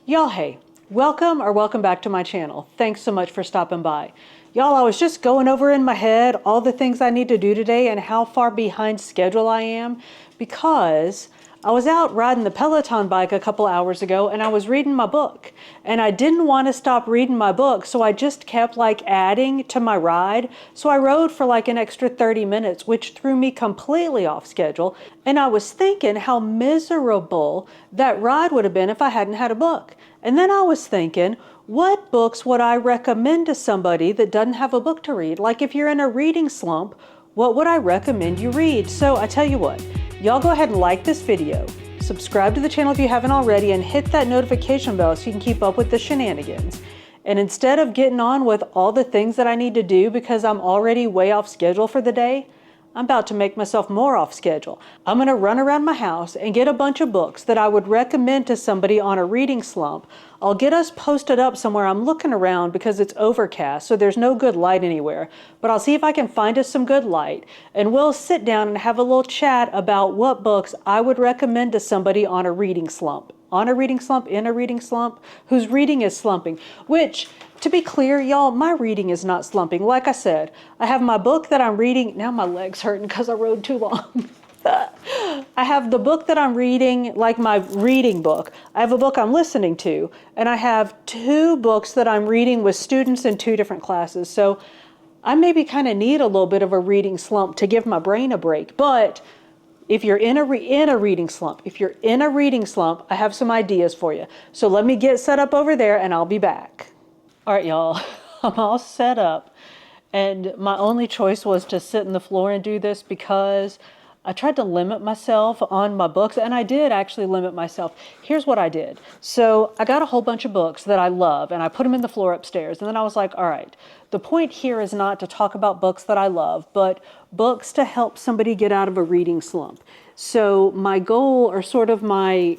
Y'all, hey, welcome back to my channel. Thanks so much for stopping by. Y'all, I was just going over in my head all the things I need to do today and how far behind schedule I am because I was out riding the Peloton bike a couple hours ago and I was reading my book and I didn't want to stop reading my book, so I just kept adding to my ride. So I rode for an extra 30 minutes, which threw me completely off schedule. And I was thinking how miserable that ride would have been if I hadn't had a book. And then I was thinking, what books would I recommend to somebody that doesn't have a book to read? Like if you're in a reading slump, what would I recommend you read? So I tell you what, y'all go ahead and like this video, subscribe to the channel if you haven't already, and hit that notification bell so you can keep up with the shenanigans. And instead of getting on with all the things that I need to do because I'm already way off schedule for the day, I'm about to make myself more off schedule. I'm going to run around my house and get a bunch of books that I would recommend to somebody on a reading slump. I'll get us posted up somewhere. I'm looking around because it's overcast, so there's no good light anywhere. But I'll see if I can find us some good light, and we'll sit down and have a little chat about what books I would recommend to somebody on a reading slump. On a reading slump, in a reading slump, whose reading is slumping. Which, to be clear, y'all, my reading is not slumping. Like I said, I have my book that I'm reading. Now my leg's hurting because I rode too long. I have the book that I'm reading, like my reading book. I have a book I'm listening to, and I have two books that I'm reading with students in two different classes. So I maybe kind of need a little bit of a reading slump to give my brain a break. But if you're in a reading slump, I have some ideas for you. So let me get set up over there and I'll be back. All right, y'all, I'm all set up. And my only choice was to sit on the floor and do this because I tried to limit myself on my books, and I did actually limit myself. Here's what I did. So I got a whole bunch of books that I love, and I put them in the floor upstairs. And then I was like, all right, the point here is not to talk about books that I love, but books to help somebody get out of a reading slump. So my goal, or sort of my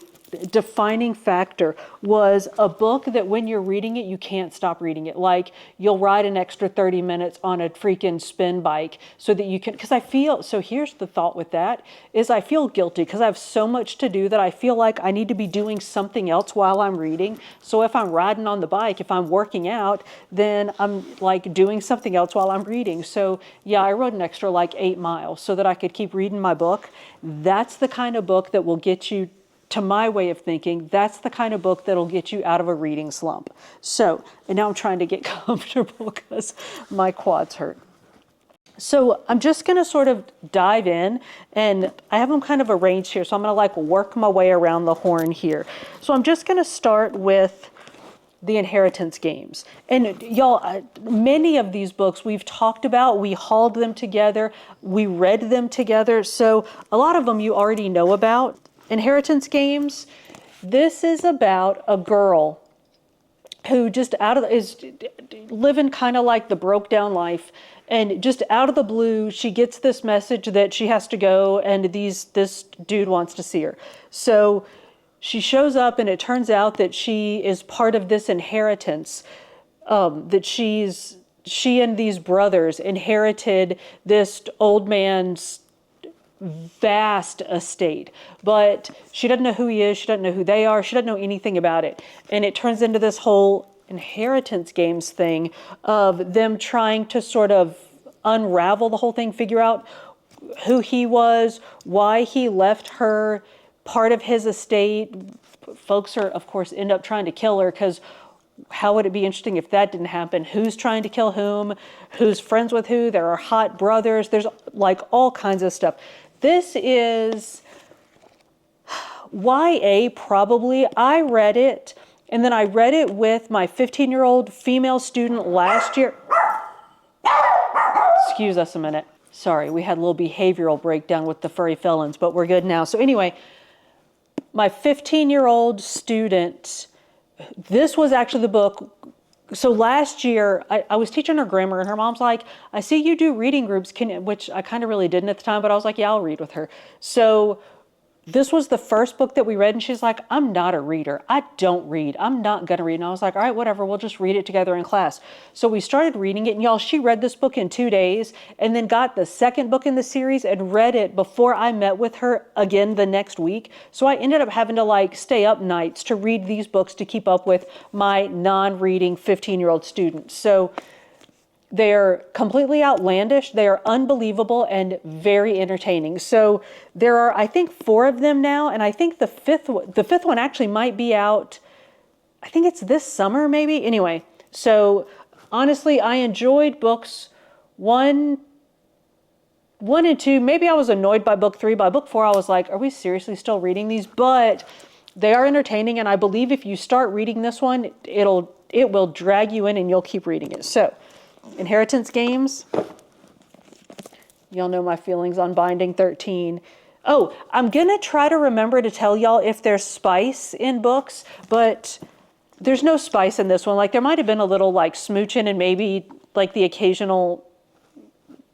defining factor, was a book that when you're reading it, you can't stop reading it. Like you'll ride an extra 30 minutes on a freaking spin bike so that you can, because I feel, so here's the thought with that, is I feel guilty because I have so much to do that I feel like I need to be doing something else while I'm reading. So if I'm riding on the bike, if I'm working out, then I'm doing something else while I'm reading. So yeah, I rode an extra 8 miles so that I could keep reading my book. That's the kind of book that will get you, to my way of thinking, that's the kind of book that'll get you out of a reading slump. So, and now I'm trying to get comfortable because my quads hurt. So I'm just going to sort of dive in, and I have them kind of arranged here. So I'm going to work my way around the horn here. So I'm just going to start with the inheritance games. And y'all, many of these books we've talked about, we hauled them together, we read them together. So a lot of them you already know about. Inheritance games, this is about a girl who just is living kind of like the broke down life, and just out of the blue she gets this message that she has to go, and this dude wants to see her. So she shows up, and it turns out that she is part of this inheritance, that she and these brothers inherited this old man's vast estate, but she doesn't know who he is, she doesn't know who they are, she doesn't know anything about it. And it turns into this whole inheritance games thing of them trying to sort of unravel the whole thing, figure out who he was, why he left her part of his estate. Folks are, of course, end up trying to kill her, because how would it be interesting if that didn't happen? Who's trying to kill whom? Who's friends with who? There are hot brothers. There's all kinds of stuff. This is YA, probably. I read it, and then I read it with my 15-year-old female student last year. Excuse us a minute. Sorry, we had a little behavioral breakdown with the furry felons, but we're good now. So anyway, my 15-year-old student, this was actually the book. So last year, I was teaching her grammar, and her mom's like, I see you do reading groups, which I kind of really didn't at the time, but I was like, yeah, I'll read with her. So this was the first book that we read, and she's like, I'm not a reader. I don't read. I'm not going to read. And I was like, all right, whatever. We'll just read it together in class. So we started reading it, and y'all, she read this book in 2 days and then got the second book in the series and read it before I met with her again the next week. So I ended up having to like stay up nights to read these books to keep up with my non-reading 15-year-old students. So they're completely outlandish, they are unbelievable, and very entertaining. So there are, I think, 4 of them now, and I think the fifth one actually might be out, I think it's this summer maybe? Anyway, so honestly, I enjoyed books 1 and 2. Maybe I was annoyed by book 3. By book 4, I was like, are we seriously still reading these? But they are entertaining, and I believe if you start reading this one, it will drag you in and you'll keep reading it. So, Inheritance Games. Y'all know my feelings on Binding 13. Oh, I'm going to try to remember to tell y'all if there's spice in books, but there's no spice in this one. Like, there might have been a little, like, smooching and maybe, like, the occasional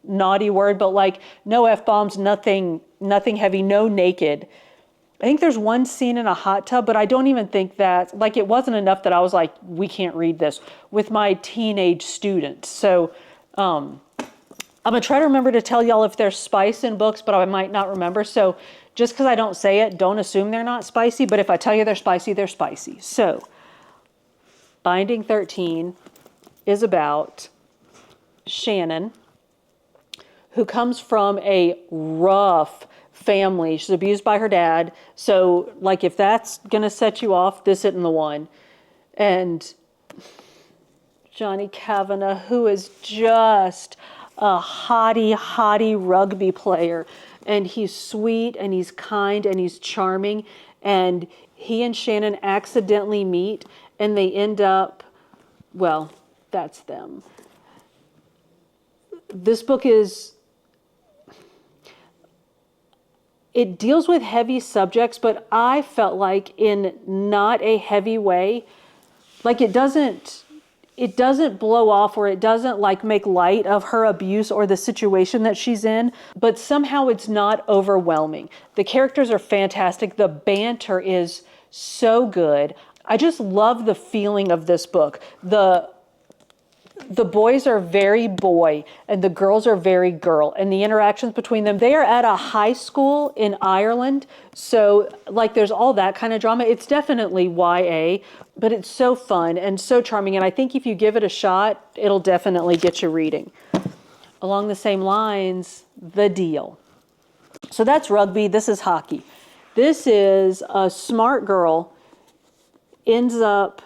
naughty word, but, like, no F-bombs, nothing heavy, no naked. I think there's one scene in a hot tub, but I don't even think that, like, it wasn't enough that I was like, we can't read this with my teenage students. So I'm going to try to remember to tell y'all if there's spice in books, but I might not remember. So just because I don't say it, don't assume they're not spicy. But if I tell you they're spicy, they're spicy. So Binding 13 is about Shannon, who comes from a rough family. She's abused by her dad. So, like, if that's going to set you off, this isn't the one. And Johnny Kavanagh, who is just a hottie rugby player. And he's sweet, and he's kind, and he's charming. And he and Shannon accidentally meet, and they end up, well, that's them. This book is... It deals with heavy subjects, but I felt like in not a heavy way. Like it doesn't blow off, or it doesn't like make light of her abuse or the situation that she's in, but somehow it's not overwhelming. The characters are fantastic. The banter is so good. I just love the feeling of this book. The boys are very boy and the girls are very girl, and the interactions between them, they are at a high school in Ireland. So like there's all that kind of drama. It's definitely YA, but it's so fun and so charming. And I think if you give it a shot, it'll definitely get you reading. Along the same lines, The Deal. So that's rugby. This is hockey. This is a smart girl ends up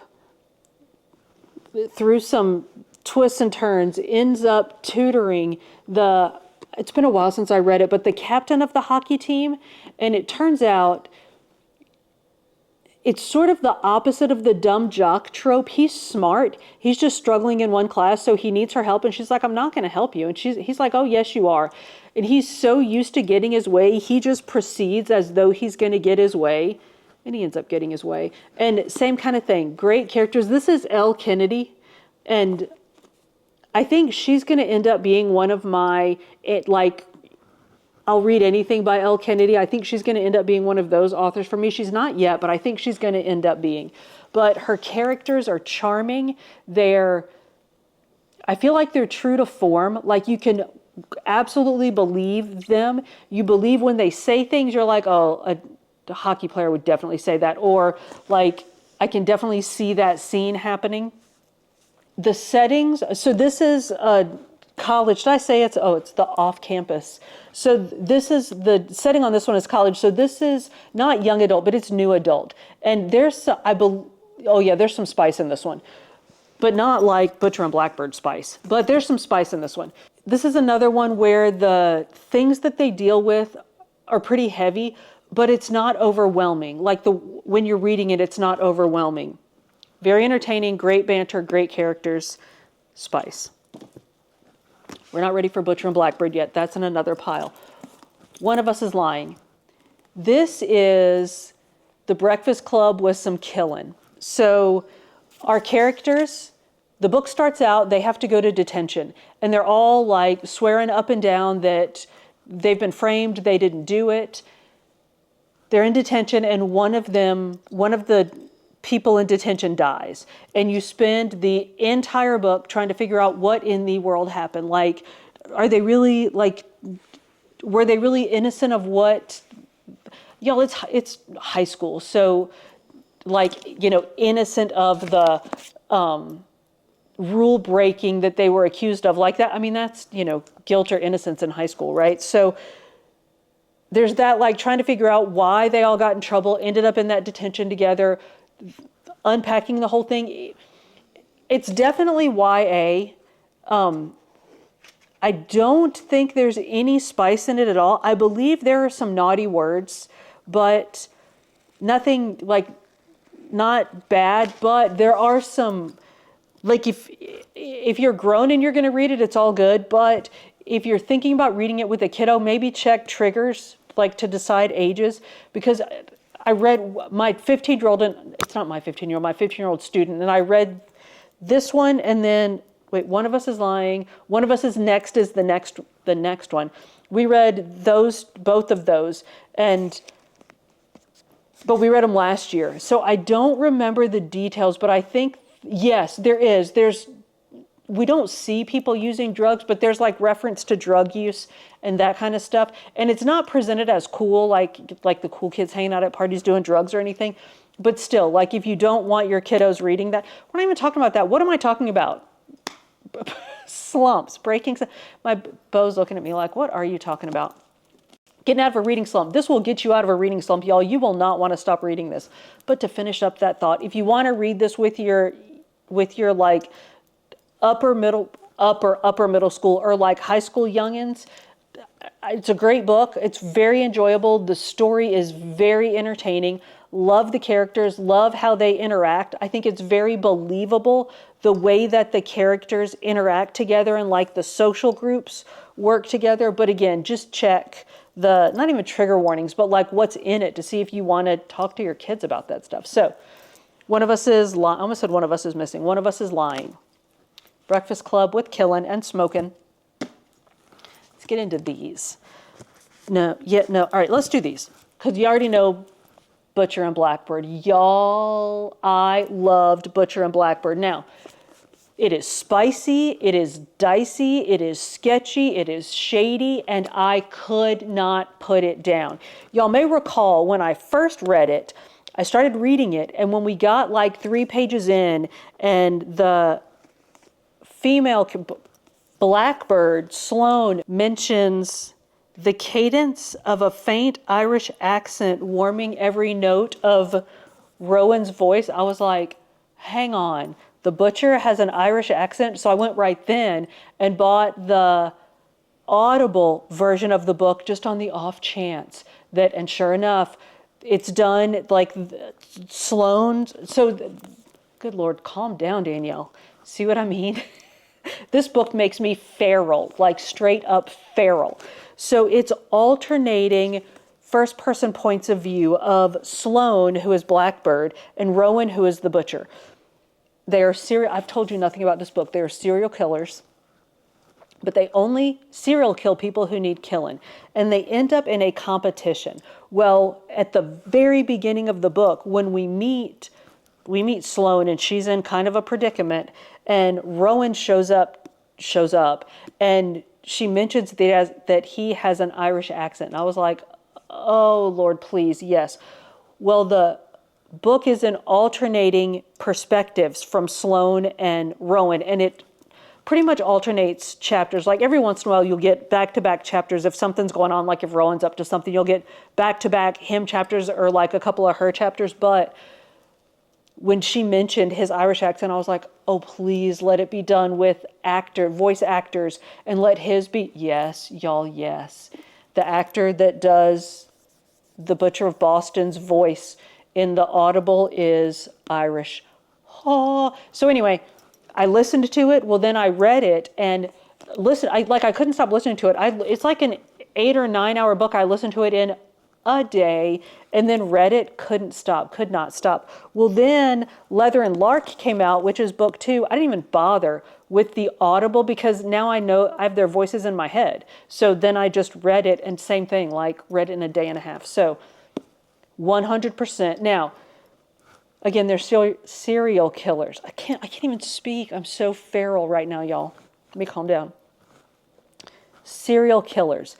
through some twists and turns, ends up tutoring it's been a while since I read it, but the captain of the hockey team. And it turns out it's sort of the opposite of the dumb jock trope. He's smart. He's just struggling in one class, so he needs her help. And she's like, I'm not going to help you. And he's like, oh, yes, you are. And he's so used to getting his way, he just proceeds as though he's going to get his way. And he ends up getting his way. And same kind of thing. Great characters. This is Elle Kennedy. And I think she's going to end up being one of my, I'll read anything by Elle Kennedy. I think she's going to end up being one of those authors for me. She's not yet, but I think she's going to end up being. But her characters are charming. I feel like they're true to form. Like you can absolutely believe them. You believe when they say things, you're like, oh, a hockey player would definitely say that. Or like, I can definitely see that scene happening. The settings, so this is a college. Did I say it's the off-campus. So this is, the setting on this one is college. So this is not young adult, but it's new adult. And there's some spice in this one. But not like Butcher and Blackbird spice. But there's some spice in this one. This is another one where the things that they deal with are pretty heavy, but it's not overwhelming. Like when you're reading it, it's not overwhelming. Very entertaining, great banter, great characters, spice. We're not ready for Butcher and Blackbird yet. That's in another pile. One of Us is Lying. This is The Breakfast Club with some killing. So our characters, the book starts out, they have to go to detention. And they're all like swearing up and down that they've been framed, they didn't do it. they're in detention, and one of the people in detention dies. And you spend the entire book trying to figure out what in the world happened. Like, are they really, like, were they really innocent of what? Y'all, it's high school. So, like, you know, innocent of the rule breaking that they were accused of, like that. I mean, that's, you know, guilt or innocence in high school, right? So there's that, like, trying to figure out why they all got in trouble, ended up in that detention together, unpacking the whole thing. It's definitely YA. I don't think there's any spice in it at all. I believe there are some naughty words, but nothing, like, not bad, but there are some, like, if you're grown and you're going to read it, it's all good. But if you're thinking about reading it with a kiddo, maybe check triggers, like, to decide ages, because I read my 15-year-old, and it's not my 15-year-old, my 15-year-old student, and I read this one, and then, wait, One of Us is Lying, One of Us is Next is the next one. We read those, both of those, but we read them last year. So I don't remember the details, but I think, yes, we don't see people using drugs, but there's, like, reference to drug use and that kind of stuff. And it's not presented as cool, like the cool kids hanging out at parties doing drugs or anything. But still, like, if you don't want your kiddos reading that, we're not even talking about that. What am I talking about? Slumps, breaking. My beau's looking at me like, what are you talking about? Getting out of a reading slump. This will get you out of a reading slump, y'all. You will not want to stop reading this. But to finish up that thought, if you want to read this with your like upper middle school or like high school youngins, it's a great book. It's very enjoyable. The story is very entertaining. Love the characters, love how they interact. I think it's very believable the way that the characters interact together and, like, the social groups work together. But again, just check the, not even trigger warnings, but, like, what's in it to see if you want to talk to your kids about that stuff. So One of Us is, I almost said One of Us is Missing. One of Us is Lying. Breakfast Club with Killing and Smoking. Let's get into these. No. All right, let's do these. Because you already know Butcher and Blackbird. Y'all, I loved Butcher and Blackbird. Now, it is spicy, it is dicey, it is sketchy, it is shady, and I could not put it down. Y'all may recall when I first read it, I started reading it, and when we got like 3 pages in, and the female Blackbird, Sloane, mentions the cadence of a faint Irish accent warming every note of Rowan's voice, I was like, hang on, the Butcher has an Irish accent? So I went right then and bought the Audible version of the book just on the off chance that, and sure enough, it's done like Sloane. So, good Lord, calm down, Danielle. See what I mean? This book makes me feral, like straight up feral. So it's alternating first person points of view of Sloane, who is Blackbird, and Rowan, who is the Butcher. They are I've told you nothing about this book. They are serial killers, but they only serial kill people who need killing. And they end up in a competition. Well, at the very beginning of the book, when we meet Sloane, and she's in kind of a predicament, and Rowan shows up, and she mentions that he has an Irish accent. And I was like, oh, Lord, please, yes. Well, the book is in alternating perspectives from Sloane and Rowan, and it pretty much alternates chapters. Like every once in a while, you'll get back-to-back chapters. If something's going on, like if Rowan's up to something, you'll get back-to-back him chapters or like a couple of her chapters. But when she mentioned his Irish accent, I was like, oh, please let it be done with voice actors, and let his be, yes, y'all, yes. The actor that does the Butcher of Boston's voice in the Audible is Irish. Oh. So anyway, I listened to it. Well, then I read it, and I couldn't stop listening to it. It's like an 8 or 9 hour book. I listened to it in a day, and then read it, could not stop. Well, then Leather and Lark came out, which is book 2. I didn't even bother with the Audible because now I know I have their voices in my head. So then I just read it, and same thing, like read it in a day and a half. So 100%. Now, again, they're serial killers. I can't even speak. I'm so feral right now, y'all. Let me calm down. Serial killers.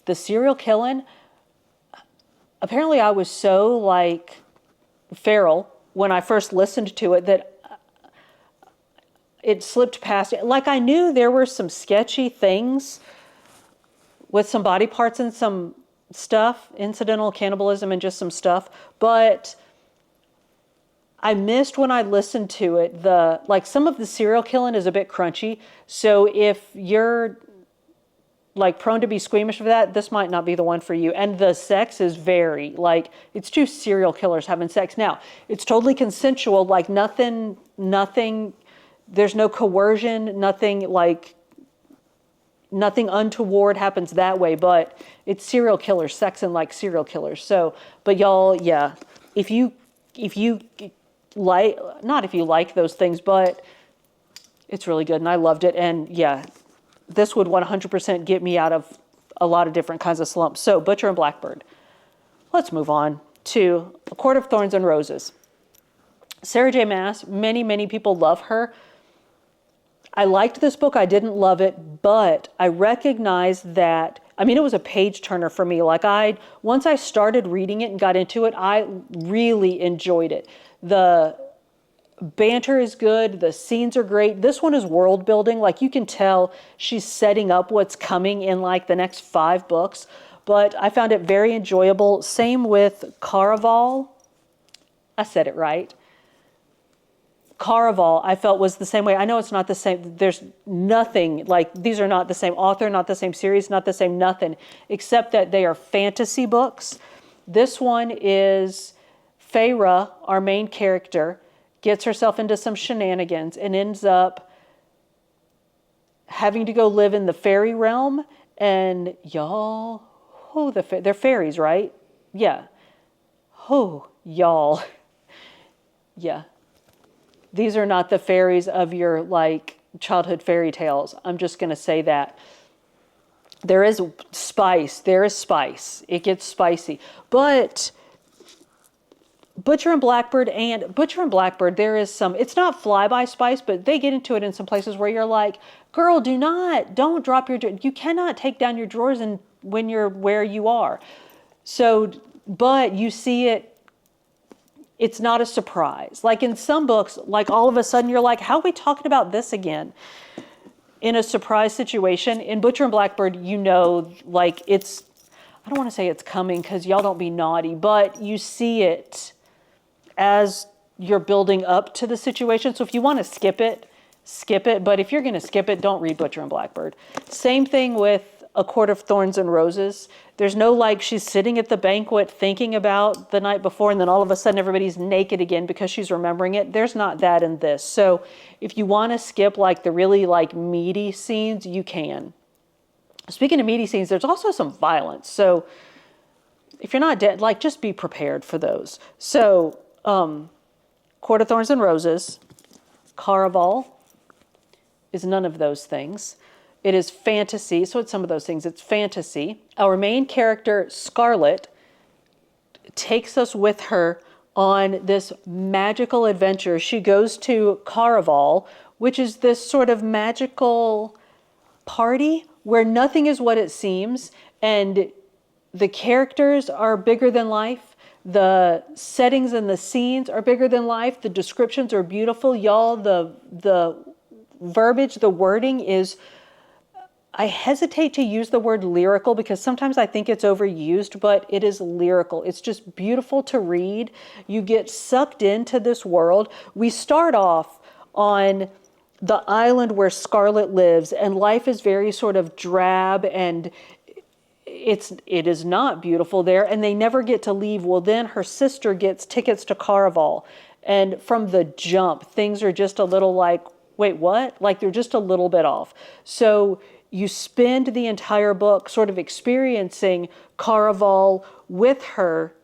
The serial killing, apparently I was so like feral when I first listened to it that it slipped past it. Like I knew there were some sketchy things with some body parts and some stuff, incidental cannibalism and just some stuff, but I missed when I listened to it, like some of the serial killing is a bit crunchy. So if you're like prone to be squeamish for that, this might not be the one for you. And the sex is like, it's two serial killers having sex. Now, it's totally consensual, like nothing, there's no coercion, nothing untoward happens that way, but it's serial killers, sexing like serial killers. So, but y'all, yeah, if you like, not if you like those things, but it's really good and I loved it. And yeah, this would 100% get me out of a lot of different kinds of slumps. So Butcher and Blackbird. Let's move on to A Court of Thorns and Roses. Sarah J. Maas, many people love her. I liked this book. I didn't love it, but I recognized that, I mean, it was a page turner for me. Like once I started reading it and got into it, I really enjoyed it. The banter is good. The scenes are great. This one is world building. Like you can tell she's setting up what's coming in like the next 5 books, but I found it very enjoyable. Same with Caraval. I said it right. Caraval, I felt was the same way. I know it's not the same. There's nothing like, these are not the same author, not the same series, not the same nothing, except that they are fantasy books. This one is Feyre, our main character, gets herself into some shenanigans and ends up having to go live in the fairy realm. And y'all, they're fairies, right? Yeah. Oh, y'all. Yeah. These are not the fairies of your like childhood fairy tales. I'm just going to say that. There is spice. There is spice. It gets spicy. But Butcher and Blackbird, there is some, it's not flyby spice, but they get into it in some places where you're like, girl, don't drop you cannot take down your drawers when you're where you are. So, but you see it, it's not a surprise. Like in some books, like all of a sudden you're like, how are we talking about this again? In a surprise situation, in Butcher and Blackbird, you know, like it's, I don't want to say it's coming because y'all don't be naughty, but you see it as you're building up to the situation. So if you want to skip it, skip it. But if you're going to skip it, don't read Butcher and Blackbird. Same thing with A Court of Thorns and Roses. There's no like she's sitting at the banquet thinking about the night before and then all of a sudden everybody's naked again because she's remembering it. There's not that in this. So if you want to skip like the really like meaty scenes, you can. Speaking of meaty scenes, there's also some violence. So if you're not dead, like just be prepared for those. So Court of Thorns and Roses, Caraval is none of those things. It is fantasy. So it's some of those things. It's fantasy. Our main character, Scarlet, takes us with her on this magical adventure. She goes to Caraval, which is this sort of magical party where nothing is what it seems, and the characters are bigger than life. The settings and the scenes are bigger than life. The descriptions are beautiful. Y'all, the verbiage, the wording is, I hesitate to use the word lyrical because sometimes I think it's overused, but it is lyrical. It's just beautiful to read. You get sucked into this world. We start off on the island where Scarlet lives, and life is very sort of drab and it is not beautiful there, and they never get to leave. Well, then her sister gets tickets to Caraval, and from the jump, things are just a little like, wait, what? Like they're just a little bit off. So you spend the entire book sort of experiencing Caraval with her.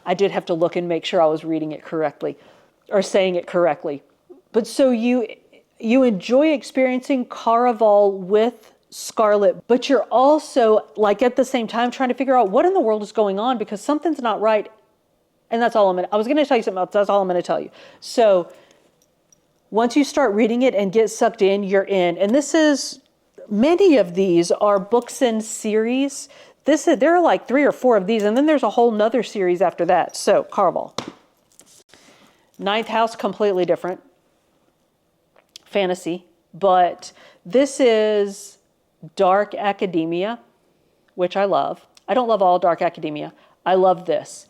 I did have to look and make sure I was reading it correctly or saying it correctly. But so you enjoy experiencing Caraval with Scarlet, but you're also like at the same time trying to figure out what in the world is going on because something's not right And that's all I was going to tell you something else. That's all I'm going to tell you. So once you start reading it and get sucked in, you're in. And many of these are books in series. There are like 3 or 4 of these, and then there's a whole nother series after that. So, Caraval. Ninth house, completely different. Fantasy. But this is dark academia, which I love. I don't love all dark academia. I love this.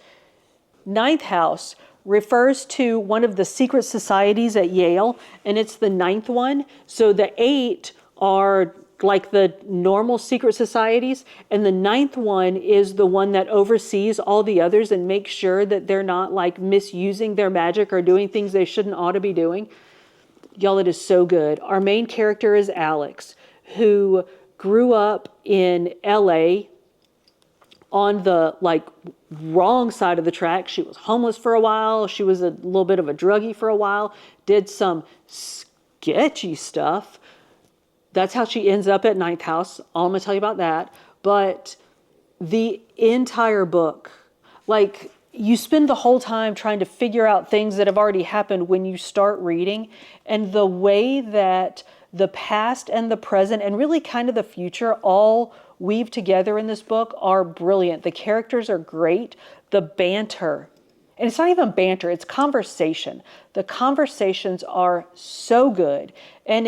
Ninth house refers to one of the secret societies at Yale, and it's the 9th one. So the 8 are like the normal secret societies, and the 9th one is the one that oversees all the others and makes sure that they're not like misusing their magic or doing things they shouldn't ought to be doing. Y'all, it is so good. Our main character is Alex, who grew up in LA on the like wrong side of the track. She was homeless for a while. She was a little bit of a druggie for a while, did some sketchy stuff. That's how she ends up at 9th house. All I'm going to tell you about that. But the entire book, like you spend the whole time trying to figure out things that have already happened when you start reading. And the way that the past and the present and really kind of the future all weave together in this book are brilliant. The characters are great. The banter, and it's not even banter, it's conversation. The conversations are so good. And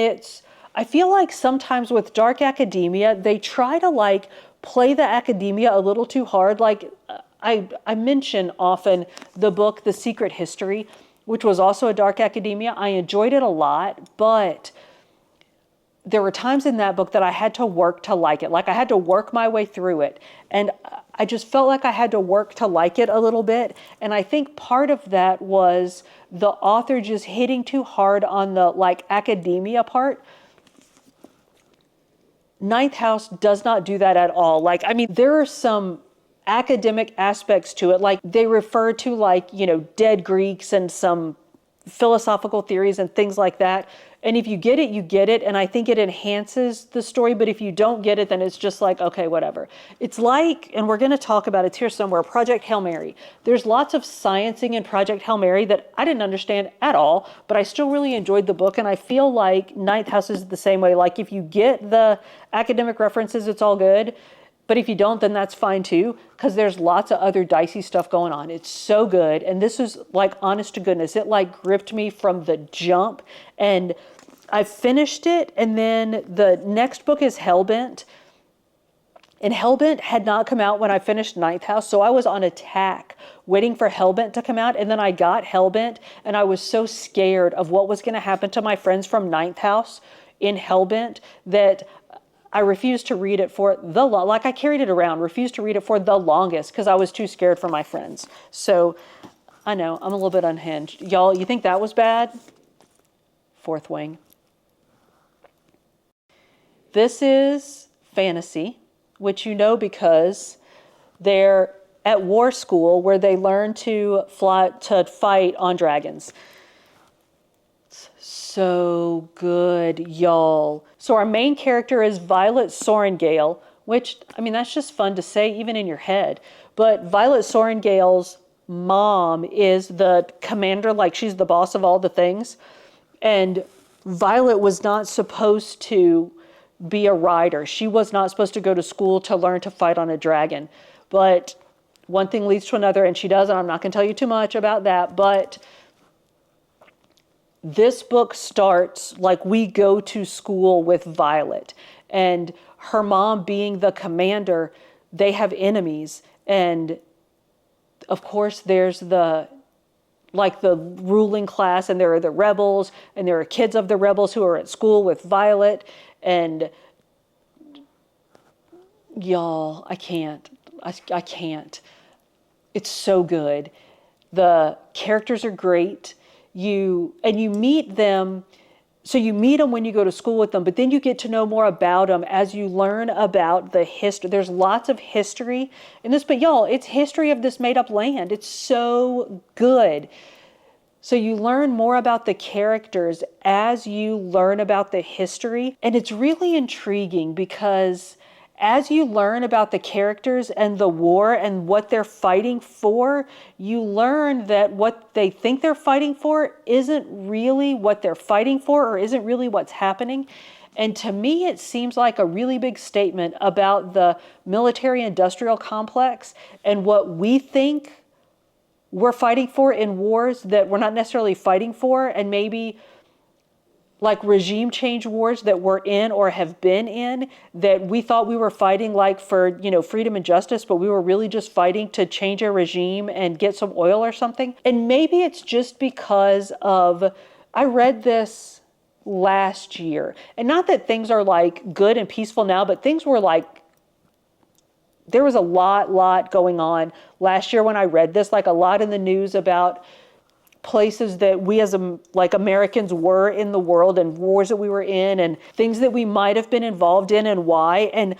I feel like sometimes with dark academia, they try to like play the academia a little too hard. Like I mention often the book, The Secret History, which was also a dark academia. I enjoyed it a lot, but there were times in that book that I had to work to like it. Like I had to work my way through it. And I just felt like I had to work to like it a little bit. And I think part of that was the author just hitting too hard on the like academia part. 9th house does not do that at all. Like, I mean, there are some academic aspects to it. Like they refer to like, dead Greeks and some philosophical theories and things like that. And if you get it, you get it. And I think it enhances the story. But if you don't get it, then it's just like, okay, whatever. It's like, and we're going to talk about it here somewhere, Project Hail Mary. There's lots of sciencing in Project Hail Mary that I didn't understand at all, but I still really enjoyed the book. And I feel like 9th house is the same way. Like if you get the academic references, it's all good. But if you don't, then that's fine too, because there's lots of other dicey stuff going on. It's so good. And this is like, honest to goodness, it like gripped me from the jump. And I finished it. And then the next book is Hellbent. And Hellbent had not come out when I finished 9th house. So I was on attack waiting for Hellbent to come out. And then I got Hellbent. And I was so scared of what was going to happen to my friends from 9th house in Hellbent that I refused to read it for like I carried it around, refused to read it for the longest because I was too scared for my friends. So I know I'm a little bit unhinged. Y'all, you think that was bad? Fourth Wing. This is fantasy, which you know because they're at war school where they learn to fight on dragons. So good, y'all. So our main character is Violet Sorengale, which, I mean, that's just fun to say even in your head. But Violet Sorengale's mom is the commander, like she's the boss of all the things. And Violet was not supposed to be a rider. She was not supposed to go to school to learn to fight on a dragon. But one thing leads to another, and she does, and I'm not going to tell you too much about that, but this book starts like we go to school with Violet, and her mom being the commander, they have enemies. And of course there's the ruling class, and there are the rebels, and there are kids of the rebels who are at school with Violet. And y'all, I can't. It's so good. The characters are great. You meet them. So you meet them when you go to school with them, but then you get to know more about them as you learn about the history. There's lots of history in this, but y'all, it's history of this made up land. It's so good. So you learn more about the characters as you learn about the history. And it's really intriguing because as you learn about the characters and the war and what they're fighting for, you learn that what they think they're fighting for isn't really what they're fighting for, or isn't really what's happening. And to me, it seems like a really big statement about the military-industrial complex and what we think we're fighting for in wars that we're not necessarily fighting for, and maybe like regime change wars that we're in or have been in, that we thought we were fighting like for, freedom and justice, but we were really just fighting to change a regime and get some oil or something. And maybe it's just because of, I read this last year, and not that things are like good and peaceful now, but things were like, there was a lot going on last year when I read this, like a lot in the news about places that we as like Americans were in the world, and wars that we were in, and things that we might have been involved in and why. And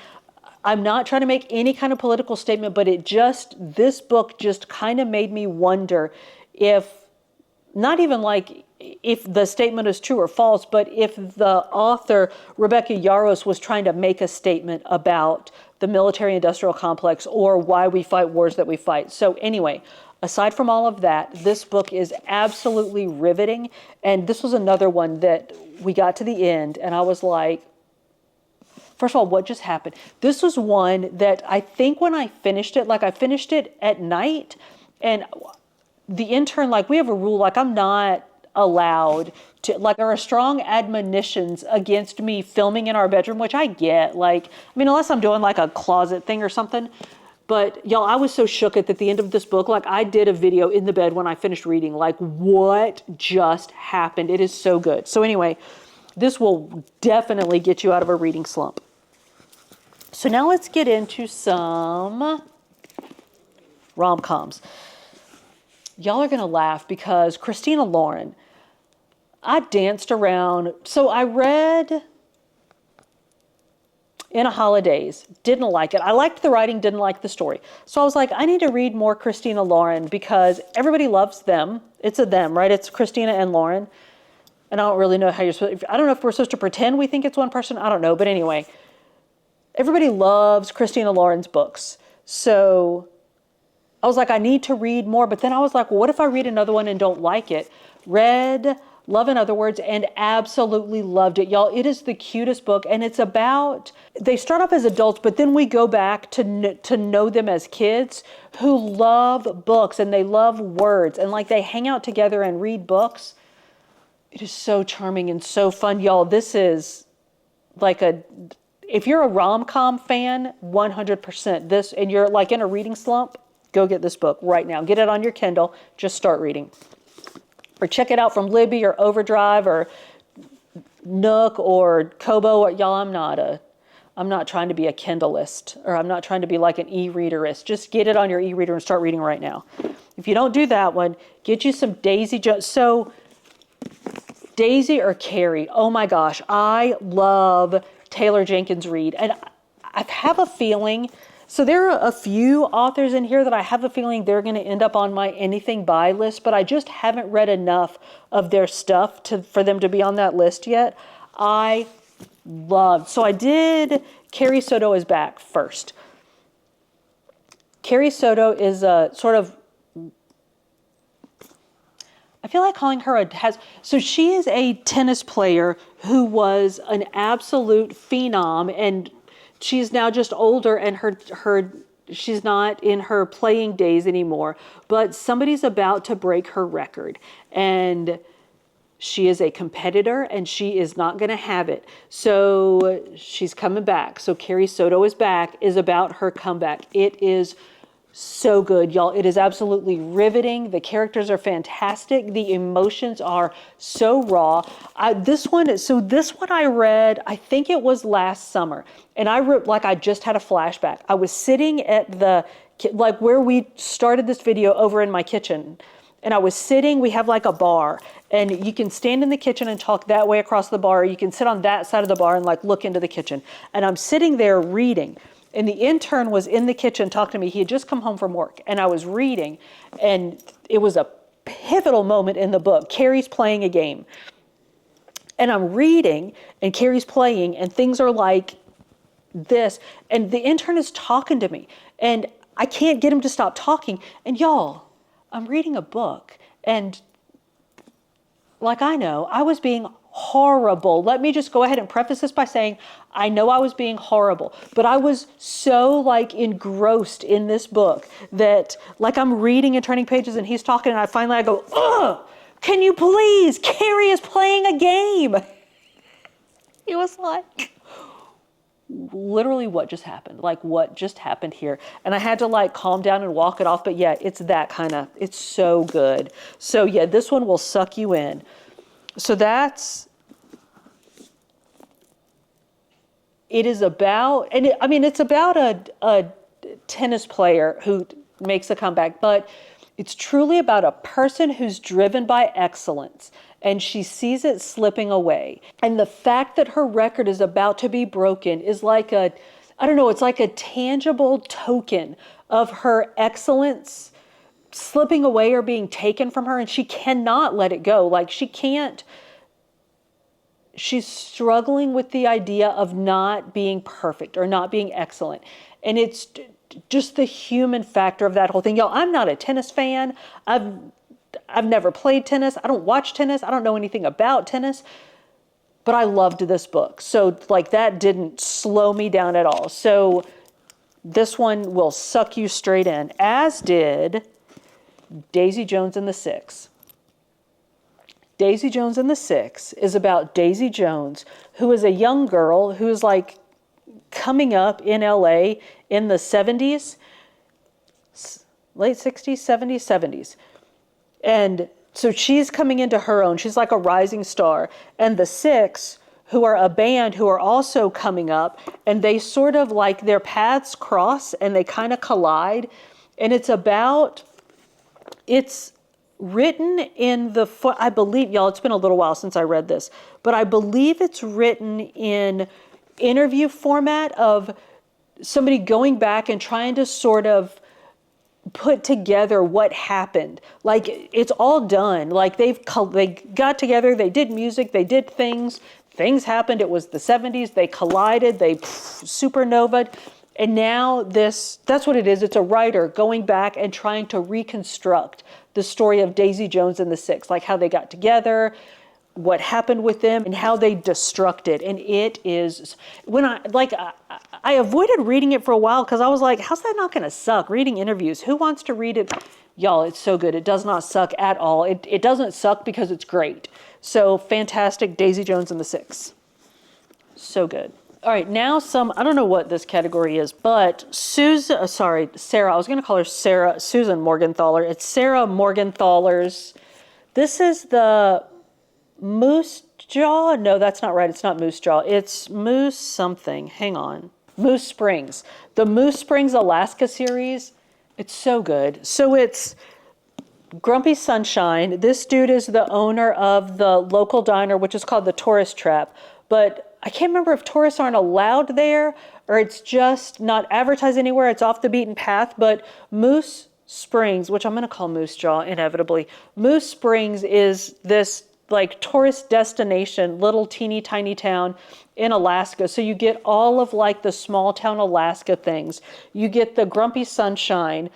I'm not trying to make any kind of political statement, but this book just kind of made me wonder if, not even like if the statement is true or false, but if the author, Rebecca Yarros, was trying to make a statement about the military-industrial complex or why we fight wars that we fight. So anyway, aside from all of that, this book is absolutely riveting. And this was another one that we got to the end, and I was like, first of all, what just happened? This was one that I think when I finished it, like I finished it at night, and the intern, like we have a rule, like I'm not allowed to, like there are strong admonitions against me filming in our bedroom, which I get, like, I mean, unless I'm doing like a closet thing or something. But y'all, I was so shook at the end of this book. Like I did a video in the bed when I finished reading, like what just happened? It is so good. So anyway, this will definitely get you out of a reading slump. So now let's get into some rom-coms. Y'all are going to laugh because Christina Lauren, I danced around. So I read In a Holidays, didn't like it. I liked the writing, didn't like the story. So I was like, I need to read more Christina Lauren because everybody loves them. It's a them, right? It's Christina and Lauren. And I don't really know how you're supposed to, I don't know if we're supposed to pretend we think it's one person. I don't know. But anyway, everybody loves Christina Lauren's books. So I was like, I need to read more. But then I was like, well, what if I read another one and don't like it? Read Love in Other Words and absolutely loved it. Y'all, it is the cutest book. And it's about, they start off as adults, but then we go back to know them as kids who love books and they love words. And like they hang out together and read books. It is so charming and so fun. Y'all, this is like if you're a rom-com fan, 100% this, and you're like in a reading slump, go get this book right now. Get it on your Kindle. Just start reading. Or check it out from Libby or Overdrive or Nook or Kobo. Y'all, I'm not trying to be a Kindleist, or I'm not trying to be like an e-readerist. Just get it on your e-reader and start reading right now. If you don't do that one, get you some Daisy Jones. So Daisy or Carrie, oh my gosh, I love Taylor Jenkins Reid. And I have a feeling, so there are a few authors in here that I have a feeling they're going to end up on my anything by list, but I just haven't read enough of their stuff for them to be on that list yet. So I did Carrie Soto is Back first. Carrie Soto is a sort of, I feel like calling her so she is a tennis player who was an absolute phenom, and she's now just older, and she's not in her playing days anymore, but somebody's about to break her record, and she is a competitor and she is not going to have it. So she's coming back. So Carrie Soto is Back is about her comeback. It is so good, y'all. It is absolutely riveting. The characters are fantastic. The emotions are so raw. This one I read, I think it was last summer. And I just had a flashback. I was sitting at like where we started this video over in my kitchen. And I was sitting, we have like a bar. And you can stand in the kitchen and talk that way across the bar. Or you can sit on that side of the bar and like look into the kitchen. And I'm sitting there reading. And the intern was in the kitchen talking to me. He had just come home from work, and I was reading, and it was a pivotal moment in the book. Carrie's playing a game, and I'm reading, and Carrie's playing, and things are like this, and the intern is talking to me, and I can't get him to stop talking. And y'all, I'm reading a book, and like I know, I was being horrible. Let me just go ahead and preface this by saying, I know I was being horrible, but I was so like engrossed in this book that like I'm reading and turning pages and he's talking and I go, ugh, can you please? Carrie is playing a game. He was like, literally what just happened? Like what just happened here? And I had to like calm down and walk it off. But yeah, it's that kind of, it's so good. So yeah, this one will suck you in. So it is about, and it's about a tennis player who makes a comeback, but it's truly about a person who's driven by excellence and she sees it slipping away. And the fact that her record is about to be broken is like it's like a tangible token of her excellence slipping away or being taken from her, and she cannot let it go. Like she's struggling with the idea of not being perfect or not being excellent. And it's just the human factor of that whole thing. Y'all, I'm not a tennis fan. I've never played tennis. I don't watch tennis. I don't know anything about tennis, but I loved this book. So like that didn't slow me down at all. So this one will suck you straight in, as did Daisy Jones and the Six. Daisy Jones and the Six is about Daisy Jones, who is a young girl who's like coming up in LA in the 70s, late 60s, 70s, 70s. And so she's coming into her own. She's like a rising star. And the Six, who are a band who are also coming up, and they sort of like their paths cross and they kind of collide. And it's written in I believe, y'all, it's been a little while since I read this, but I believe it's written in interview format of somebody going back and trying to sort of put together what happened. Like it's all done. Like they got together, they did music, they did things happened. It was the 70s, they collided, they supernovaed. And now that's what it is. It's a writer going back and trying to reconstruct the story of Daisy Jones and the Six, like how they got together, what happened with them, and how they destructed. And it is, I avoided reading it for a while because I was like, how's that not going to suck? Reading interviews, who wants to read it? Y'all, it's so good. It does not suck at all. It doesn't suck because it's great. So fantastic, Daisy Jones and the Six. So good. All right, now I don't know what this category is, but Sarah, I was going to call her Susan Morgenthaler. It's Sarah Morgenthaler's. This is the Moose Jaw. No, that's not right. It's not Moose Jaw. It's Moose something. Hang on. Moose Springs. The Moose Springs, Alaska series. It's so good. So it's Grumpy Sunshine. This dude is the owner of the local diner, which is called the Tourist Trap. But I can't remember if tourists aren't allowed there or it's just not advertised anywhere. It's off the beaten path. But Moose Springs, which I'm going to call Moose Jaw inevitably. Moose Springs is this like tourist destination, little teeny tiny town in Alaska. So you get all of like the small town Alaska things. You get the Grumpy Sunshine,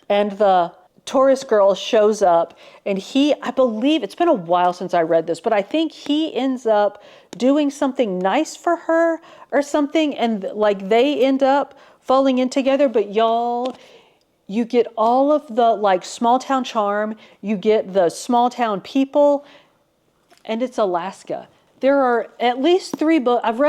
and the tourist girl shows up, and I believe, it's been a while since I read this, but I think he ends up doing something nice for her or something, and like they end up falling in together. But y'all, you get all of the like small town charm, you get the small town people, and it's Alaska. There are at least 3 books. I've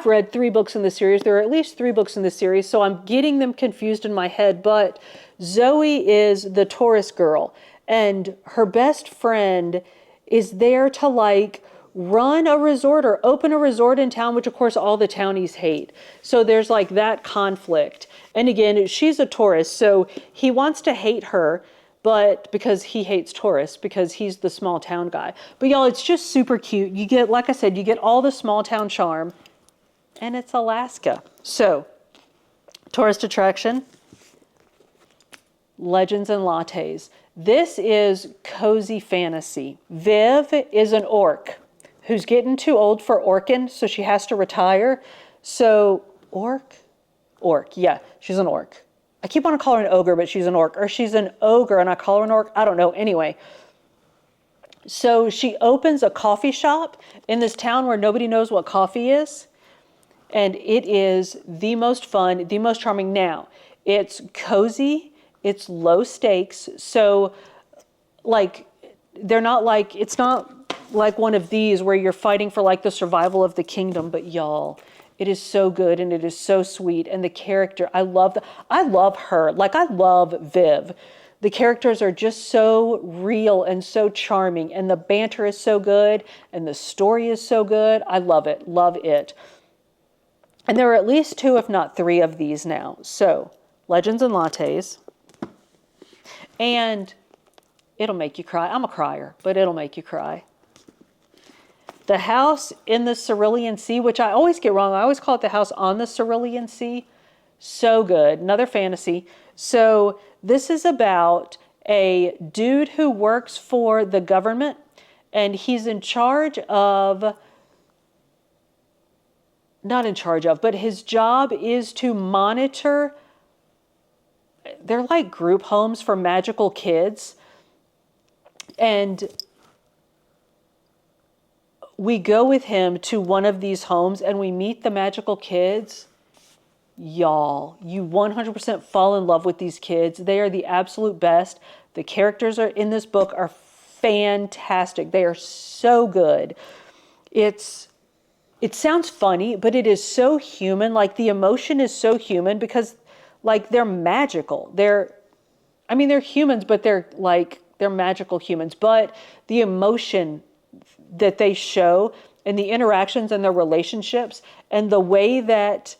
read 3 books in the series. There are at least 3 books in the series, so I'm getting them confused in my head. But Zoe is the tourist girl, and her best friend is there to like run a resort or open a resort in town, which of course all the townies hate. So there's like that conflict. And again, she's a tourist, so he wants to hate her, but because he hates tourists, because he's the small town guy. But y'all, it's just super cute. You get, like I said, you get all the small town charm, and it's Alaska. So, tourist attraction, Legends and Lattes. This is cozy fantasy. Viv is an orc who's getting too old for orcing, so she has to retire. So, orc, yeah, she's an orc. I keep on calling her an ogre, but she's an orc. Or she's an ogre and I call her an orc. I don't know. Anyway. So she opens a coffee shop in this town where nobody knows what coffee is. And it is the most fun, the most charming. Now, it's cozy. It's low stakes. So, like, it's not like one of these where you're fighting for like the survival of the kingdom, but y'all, it is so good and it is so sweet. And the character, I love her. Like, I love Viv. The characters are just so real and so charming, and the banter is so good and the story is so good. I love it. Love it. And there are at least 2, if not 3 of these now. So, Legends and Lattes. And it'll make you cry. I'm a crier, but it'll make you cry. The House in the Cerulean Sea, which I always get wrong. I always call it The House on the Cerulean Sea. So good. Another fantasy. So this is about a dude who works for the government, and he's in charge of, not in charge of, but his job is to monitor, they're like group homes for magical kids. And we go with him to one of these homes and we meet the magical kids. Y'all, you 100% fall in love with these kids. They are the absolute best. The characters are in this book are fantastic. They are so good. It sounds funny, but it is so human. Like, the emotion is so human because, like, they're magical. They're humans, but they're magical humans. But the emotion that they show and the interactions and their relationships and the way that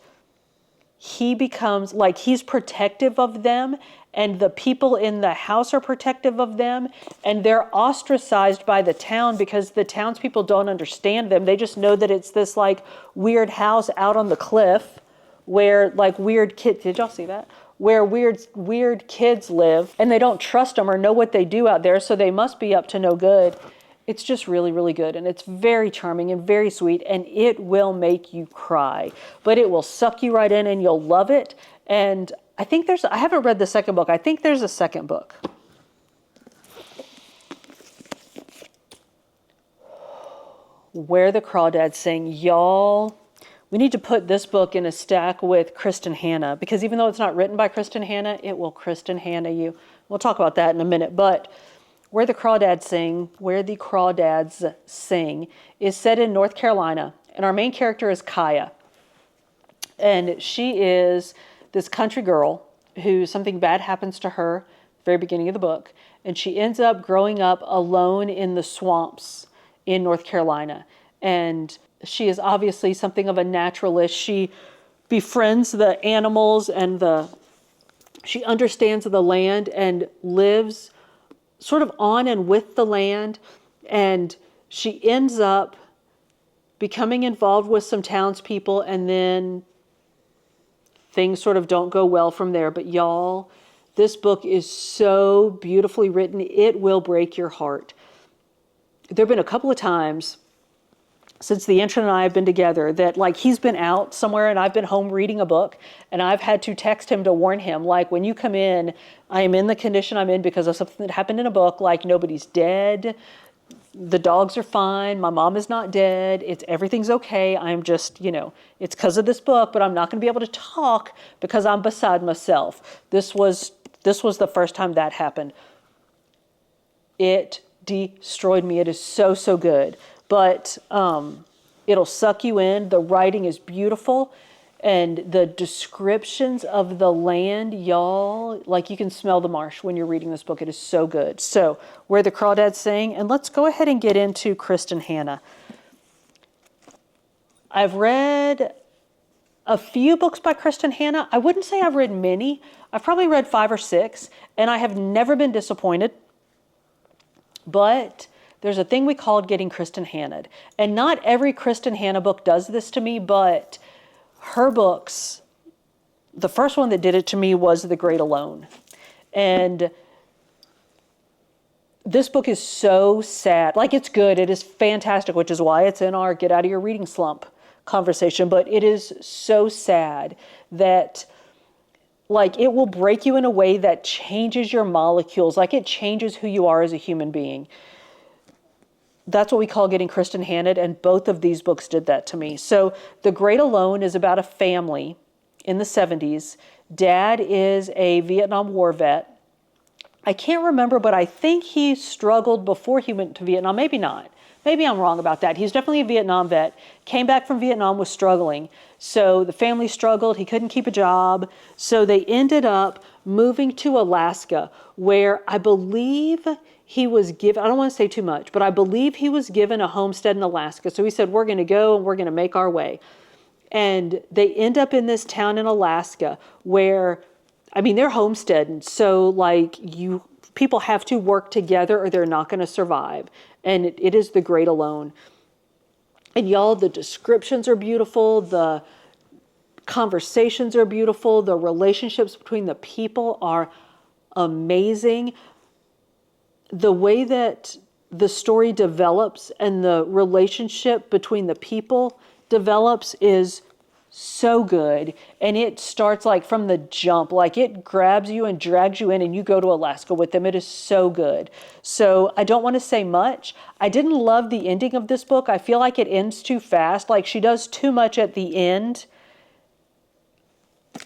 he becomes, like, he's protective of them and the people in the house are protective of them, and they're ostracized by the town because the townspeople don't understand them. They just know that it's this like weird house out on the cliff where like weird kids, did y'all see that? Where weird kids live, and they don't trust them or know what they do out there, so they must be up to no good. It's just really, really good, and it's very charming and very sweet, and it will make you cry, but it will suck you right in and you'll love it. And I haven't read the second book. I think there's a second book. Where the Crawdads Sing. Y'all, we need to put this book in a stack with Kristin Hannah, because even though it's not written by Kristin Hannah, it will Kristin Hannah you. We'll talk about that in a minute, but Where the Crawdads Sing is set in North Carolina, and our main character is Kaya. And she is this country girl who something bad happens to her at the very beginning of the book, and she ends up growing up alone in the swamps in North Carolina. And she is obviously something of a naturalist. She befriends the animals and she understands the land and lives sort of on and with the land, and she ends up becoming involved with some townspeople, and then things sort of don't go well from there. But y'all, this book is so beautifully written, it will break your heart. There have been a couple of times since the intern and I have been together that like he's been out somewhere and I've been home reading a book, and I've had to text him to warn him, like, when you come in, I am in the condition I'm in because of something that happened in a book. Like, nobody's dead, the dogs are fine, my mom is not dead, everything's okay. I'm just, it's because of this book, but I'm not going to be able to talk because I'm beside myself. This was the first time that happened. It destroyed me. It is so, so good. But it'll suck you in. The writing is beautiful. And the descriptions of the land, y'all, like you can smell the marsh when you're reading this book. It is so good. So, Where the Crawdads Sing. And let's go ahead and get into Kristin Hannah. I've read a few books by Kristin Hannah. I wouldn't say I've read many. I've probably read 5 or 6. And I have never been disappointed. But there's a thing we call getting Kristin Hannah'd. And not every Kristin Hannah book does this to me, but her books, the first one that did it to me was The Great Alone. And this book is so sad. Like, it's good. It is fantastic, which is why it's in our Get Out of Your Reading Slump conversation, but it is so sad that like it will break you in a way that changes your molecules, like it changes who you are as a human being. That's what we call getting Kristin handed, and both of these books did that to me. So The Great Alone is about a family in the 70s. Dad is a Vietnam War vet. I can't remember, but I think he struggled before he went to Vietnam. Maybe not. Maybe I'm wrong about that. He's definitely a Vietnam vet. Came back from Vietnam, was struggling. So the family struggled. He couldn't keep a job. So they ended up moving to Alaska, where I believe he was given, I don't want to say too much, but I believe he was given a homestead in Alaska. So he said, we're going to go and we're going to make our way. And they end up in this town in Alaska where, I mean, they're homesteading. So like people have to work together or they're not going to survive. And it is The Great Alone. And y'all, the descriptions are beautiful. The conversations are beautiful. The relationships between the people are amazing. The way that the story develops and the relationship between the people develops is so good. And it starts like from the jump, like it grabs you and drags you in and you go to Alaska with them. It is so good. So I don't want to say much. I didn't love the ending of this book. I feel like it ends too fast. Like she does too much at the end.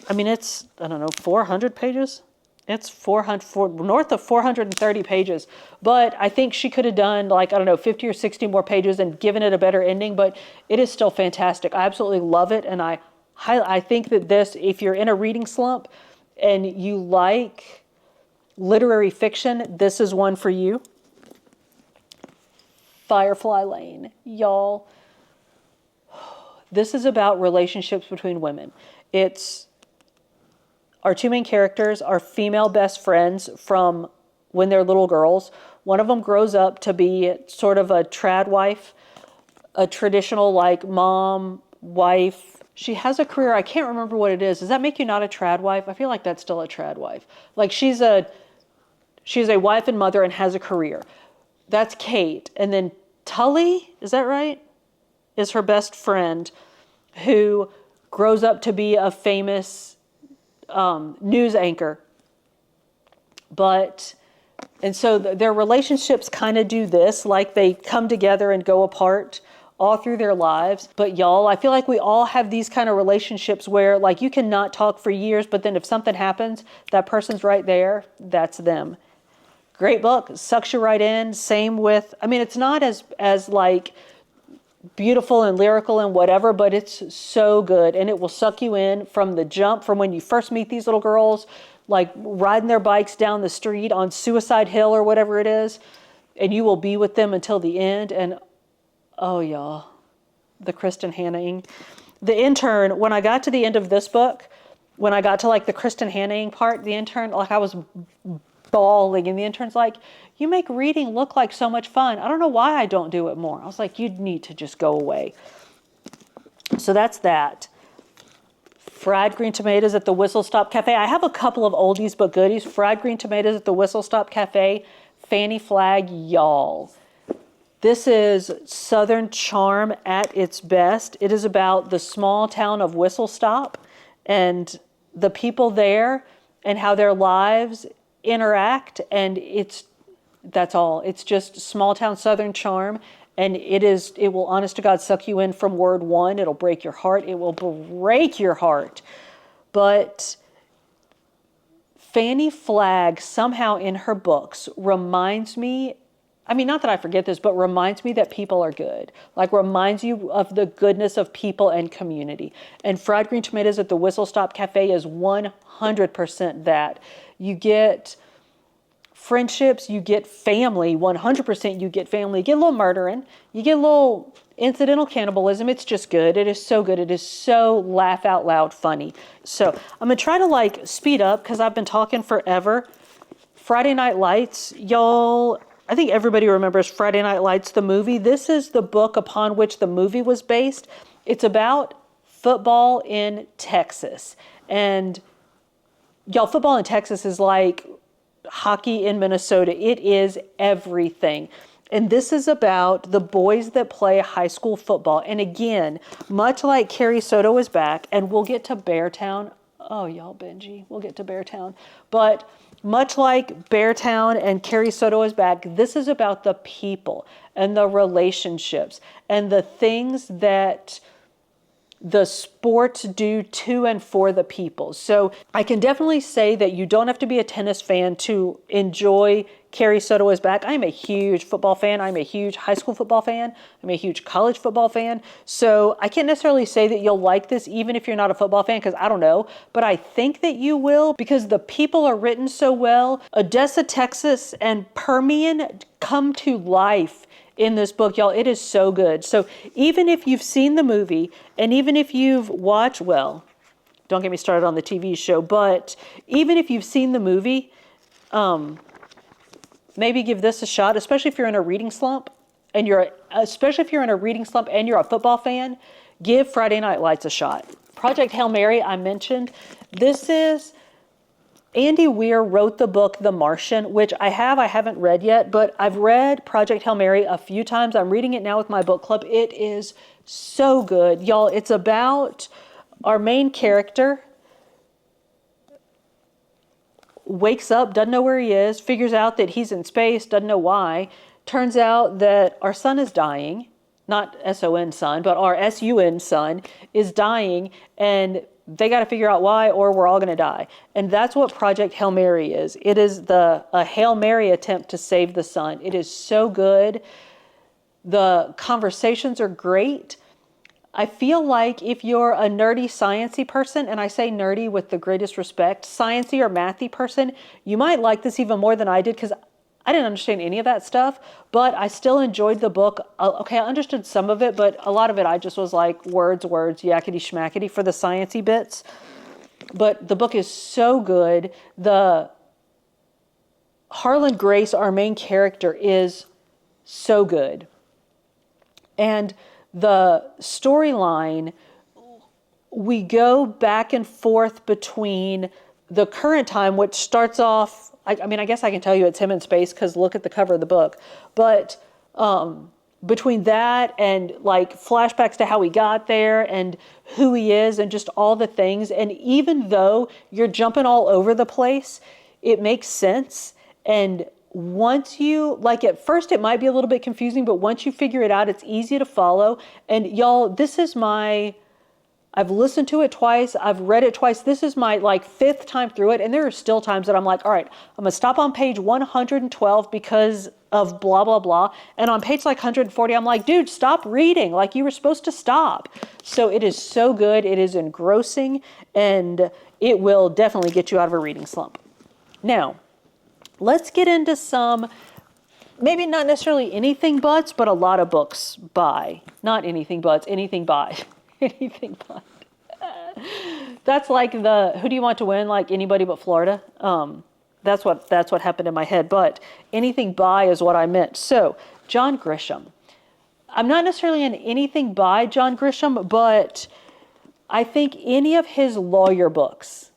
I mean, it's, I don't know, 400 pages? It's north of 430 pages. But I think she could have done like, I don't know, 50 or 60 more pages and given it a better ending. But it is still fantastic. I absolutely love it. And I think that this, if you're in a reading slump and you like literary fiction, this is one for you. Firefly Lane. Y'all, this is about relationships between women. Our two main characters are female best friends from when they're little girls. One of them grows up to be sort of a trad wife, a traditional like mom, wife. She has a career. I can't remember what it is. Does that make you not a trad wife? I feel like that's still a trad wife. Like she's a wife and mother and has a career. That's Kate. And then Tully, is that right? Is her best friend who grows up to be a famous news anchor. And so their relationships kind of do this, like they come together and go apart all through their lives. But y'all, I feel like we all have these kind of relationships where like you cannot talk for years, but then if something happens, that person's right there, that's them. Great book, sucks you right in. Same with, I mean, it's not as like beautiful and lyrical and whatever, but it's so good. And it will suck you in from the jump, from when you first meet these little girls, like riding their bikes down the street on Suicide Hill or whatever it is. And you will be with them until the end. And oh, y'all, the Kristin Hanning. The intern, when I got to the end of this book, when I got to like the Kristin Hanning part, the intern, like I was bawling. And the intern's like, you make reading look like so much fun. I don't know why I don't do it more. I was like, you need to just go away. So that's that. Fried green tomatoes at the Whistle Stop Cafe. I have a couple of oldies but goodies. Fried green tomatoes at the Whistle Stop Cafe. Fanny Flagg, y'all. This is Southern charm at its best. It is about the small town of Whistle Stop and the people there and how their lives interact. And that's all. It's just small town Southern charm. And it will honest to God suck you in from word one. It'll break your heart. It will break your heart. But Fanny Flagg somehow in her books reminds me, I mean, not that I forget this, but reminds me that people are good. Like reminds you of the goodness of people and community. And Fried Green Tomatoes at the Whistle Stop Cafe is 100% that. You get friendships, you get family, 100% you get family. You get a little murdering, you get a little incidental cannibalism. It's just good. It is so good. It is so laugh out loud funny. So I'm going to try to like speed up because I've been talking forever. Friday Night Lights, y'all, I think everybody remembers Friday Night Lights, the movie. This is the book upon which the movie was based. It's about football in Texas. And y'all, football in Texas is like hockey in Minnesota. It is everything. And this is about the boys that play high school football. And again, much like Carrie Soto is back, and we'll get to Beartown. Oh, y'all, Benji, we'll get to Beartown. But much like Beartown and Carrie Soto is back, this is about the people and the relationships and the things that the sports do to and for the people. So I can definitely say that you don't have to be a tennis fan to enjoy Carrie Soto is back. I'm a huge football fan. I'm a huge high school football fan. I'm a huge college football fan. So I can't necessarily say that you'll like this even if you're not a football fan, because I don't know. But I think that you will, because the people are written so well. Odessa, Texas and Permian come to life in this book, y'all. It is so good. So even if you've seen the movie, and even if you've watched, well, don't get me started on the TV show, but even if you've seen the movie, maybe give this a shot, especially if you're in a reading slump, and especially if you're in a reading slump and you're a football fan, give Friday Night Lights a shot. Project Hail Mary, I mentioned. This is Andy Weir wrote the book The Martian, which I haven't read yet, but I've read Project Hail Mary a few times. I'm reading it now with my book club. It is so good. Y'all, it's about our main character wakes up, doesn't know where he is, figures out that he's in space, doesn't know why. Turns out that our son is dying, not S-O-N son, but our S-U-N son is dying, and they got to figure out why, or we're all going to die. And that's what Project Hail Mary is. It is a Hail Mary attempt to save the sun. It is so good. The conversations are great. I feel like if you're a nerdy, sciencey person, and I say nerdy with the greatest respect, sciencey or mathy person, you might like this even more than I did, because I didn't understand any of that stuff, but I still enjoyed the book. Okay, I understood some of it, but a lot of it I just was like words, yakety schmackety for the sciencey bits. But the book is so good. The Harlan Grace, our main character, is so good. And the storyline, we go back and forth between the current time, which starts off, I mean, I guess I can tell you it's him in space because look at the cover of the book. But between that and like flashbacks to how he got there and who he is and just all the things. And even though you're jumping all over the place, it makes sense. And once you, like at first it might be a little bit confusing, but once you figure it out, it's easy to follow. And y'all, this is I've listened to it twice. I've read it twice. This is my like 5th time through it. And there are still times that I'm like, all right, I'm going to stop on page 112 because of blah, blah, blah. And on page like 140, I'm like, dude, stop reading. Like you were supposed to stop. So it is so good. It is engrossing and it will definitely get you out of a reading slump. Now, let's get into some, maybe not necessarily anything buts, but a lot of books by, not anything buts, anything by. Anything but. That's like the who do you want to win, like anybody but Florida. That's what happened in my head, but anything by is what I meant. So John Grisham, I'm not necessarily in anything by John Grisham, but I think any of his lawyer books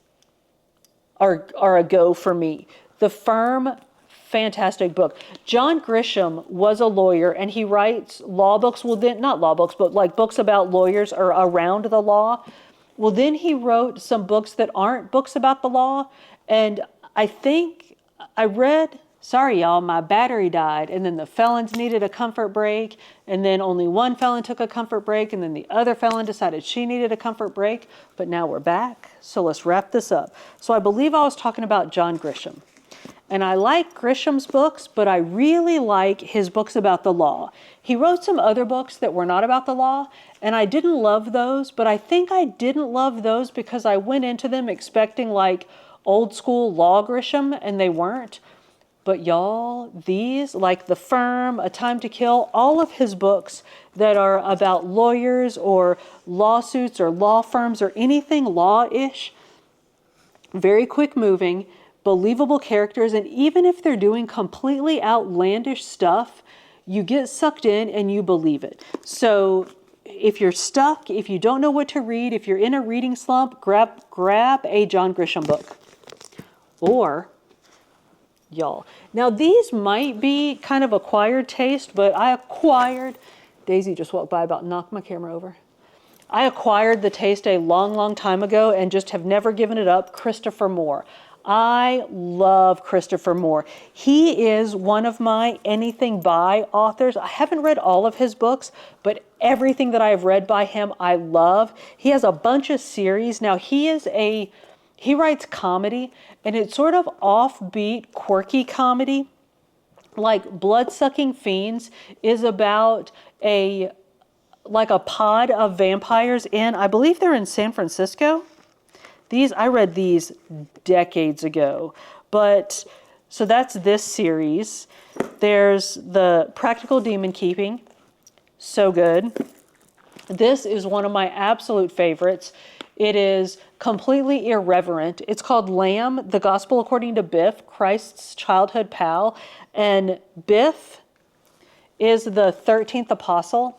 are a go for me. The Firm, fantastic book. John Grisham was a lawyer and he writes law books. Well, then not law books, but like books about lawyers or around the law. Well, then he wrote some books that aren't books about the law. And I think I read, sorry, y'all, my battery died. And then the felons needed a comfort break. And then only one felon took a comfort break. And then the other felon decided she needed a comfort break. But now we're back. So let's wrap this up. So I believe I was talking about John Grisham. And I like Grisham's books, but I really like his books about the law. He wrote some other books that were not about the law, and I didn't love those, but I think I didn't love those because I went into them expecting like old school law Grisham, and they weren't. But y'all, these, like The Firm, A Time to Kill, all of his books that are about lawyers or lawsuits or law firms or anything law-ish, very quick moving, believable characters, and even if they're doing completely outlandish stuff, you get sucked in and you believe it. So if you're stuck, if you don't know what to read, if you're in a reading slump, grab a John Grisham book. Or y'all. Now these might be kind of acquired taste, but Daisy just walked by, about knocked my camera over. I acquired the taste a long, long time ago and just have never given it up. Christopher Moore. I love Christopher Moore. He is one of my anything by authors. I haven't read all of his books, but everything that I have read by him, I love. He has a bunch of series. Now he writes comedy, and it's sort of offbeat, quirky comedy. Like Blood-Sucking Fiends is about a pod of vampires I believe they're in San Francisco. I read these decades ago, but so that's this series. There's the Practical Demon Keeping, so good. This is one of my absolute favorites. It is completely irreverent. It's called Lamb, The Gospel According to Biff, Christ's Childhood Pal, and Biff is the 13th apostle.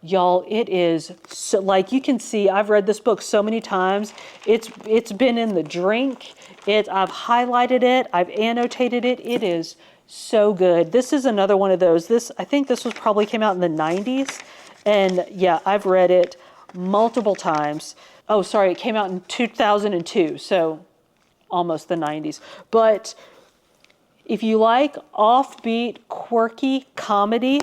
Y'all, it is so, like you can see, I've read this book so many times. It's been in the drink. I've highlighted it. I've annotated it. It is so good. This is another one of those. I think this was probably came out in the 90s. And yeah, I've read it multiple times. Oh, sorry, it came out in 2002, so almost the 90s. But if you like offbeat, quirky comedy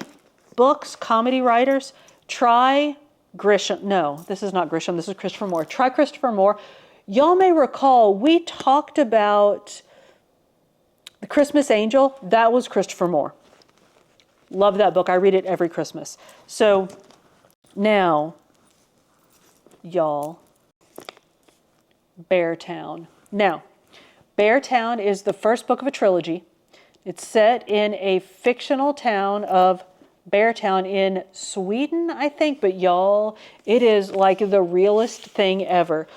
books, comedy writers, try Grisham. No, this is not Grisham. This is Christopher Moore. Try Christopher Moore. Y'all may recall we talked about The Christmas Angel. That was Christopher Moore. Love that book. I read it every Christmas. So now, y'all, Beartown. Now, Beartown is the first book of a trilogy. It's set in a fictional town of Beartown in Sweden, I think, but y'all, it is like the realest thing ever.